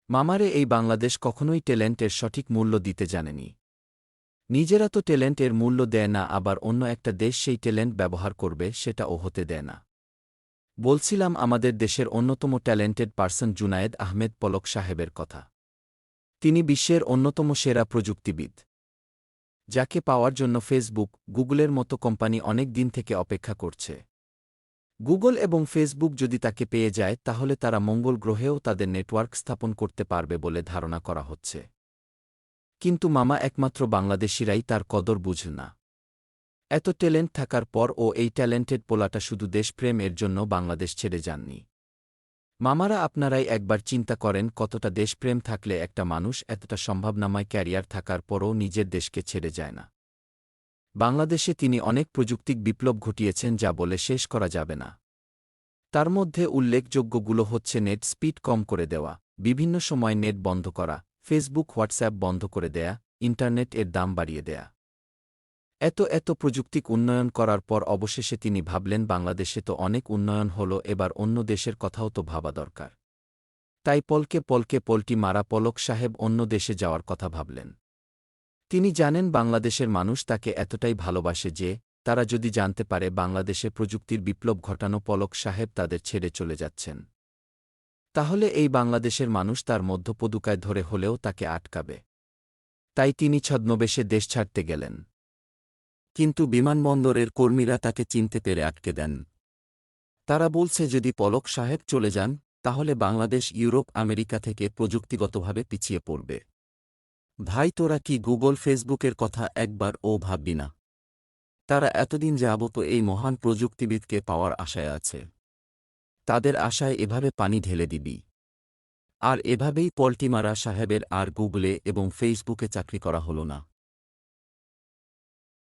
মামারে এই বাংলাদেশ কখনোই ট্যালেন্টের সঠিক মূল্য দিতে জানেনি। নিজেরা তো ট্যালেন্টের মূল্য দেয় না, আবার অন্য একটা দেশ সেই ট্যালেন্ট ব্যবহার করবে সেটা ও হতে দেয় না। বলছিলাম আমাদের দেশের অন্যতম ট্যালেন্টেড পার্সন জুনায়েদ আহমেদ পলক সাহেবের কথা। তিনি বিশ্বের অন্যতম সেরা প্রযুক্তিবিদ, যাকে পাওয়ার জন্য ফেসবুক, গুগলের মতো কোম্পানি অনেক দিন থেকে অপেক্ষা করছে। গুগল এবং ফেসবুক যদি তাকে পেয়ে যায় তাহলে তারা মঙ্গল গ্রহেও তাদের নেটওয়ার্ক স্থাপন করতে পারবে বলে ধারণা করা হচ্ছে। কিন্তু মামা একমাত্র বাংলাদেশিরাই তার কদর বুঝে না। এত ট্যালেন্ট থাকার পর ও এই ট্যালেন্টেড পোলাটা শুধু দেশপ্রেম এর জন্য বাংলাদেশ ছেড়ে যাননি। মামারা, আপনারাই একবার চিন্তা করেন কতটা দেশপ্রেম থাকলে একটা মানুষ এতটা সম্ভাবনাময় ক্যারিয়ার থাকার পরও নিজের দেশকে ছেড়ে যায় না। বাংলাদেশে তিনি অনেক প্রযুক্তিক বিপ্লব ঘটিয়েছেন যা বলে শেষ করা যাবে না। তার মধ্যে উল্লেখযোগ্যগুলো হচ্ছে নেট স্পিড কম করে দেওয়া, বিভিন্ন সময় নেট বন্ধ করা, ফেসবুক হোয়াটসঅ্যাপ বন্ধ করে দেয়া, ইন্টারনেট এর দাম বাড়িয়ে দেয়া। এত প্রযুক্তিক উন্নয়ন করার পর অবশেষে তিনি ভাবলেন বাংলাদেশে তো অনেক উন্নয়ন হলো, এবার অন্য দেশের কথাও তো ভাবা দরকার। তাই পলকে পলকে পল্টি মারা পলক সাহেব অন্য দেশে যাওয়ার কথা ভাবলেন। তিনি জানেন বাংলাদেশের মানুষ তাকে এতটাই ভালোবাসে যে তারা যদি জানতে পারে বাংলাদেশে প্রযুক্তির বিপ্লব ঘটানো পলক সাহেব তাদের ছেড়ে চলে যাচ্ছেন, তাহলে এই বাংলাদেশের মানুষ তার মধ্যপদুকায় ধরে হলেও তাকে আটকাবে। তাই তিনি ছদ্মবেশে দেশ ছাড়তে গেলেন। কিন্তু বিমানবন্দরের কর্মীরা তাকে চিনতে পেরে আটকে দেন। তারা বলছে যদি পলক সাহেব চলে যান তাহলে বাংলাদেশ ইউরোপ আমেরিকা থেকে প্রযুক্তিগতভাবে পিছিয়ে পড়বে। ভাই, তোরা কি গুগল ফেসবুকের কথা একবারও ভাববি না? তারা এতদিন যাবত এই মহান প্রযুক্তিবিদকে পাওয়ার আশায় আছে। তাদের আশায় এভাবে পানি ঢেলে দিবি? আর এভাবেই পল্টিমারা সাহেবের আর গুগলে এবং ফেসবুকে চাকরি করা হল না।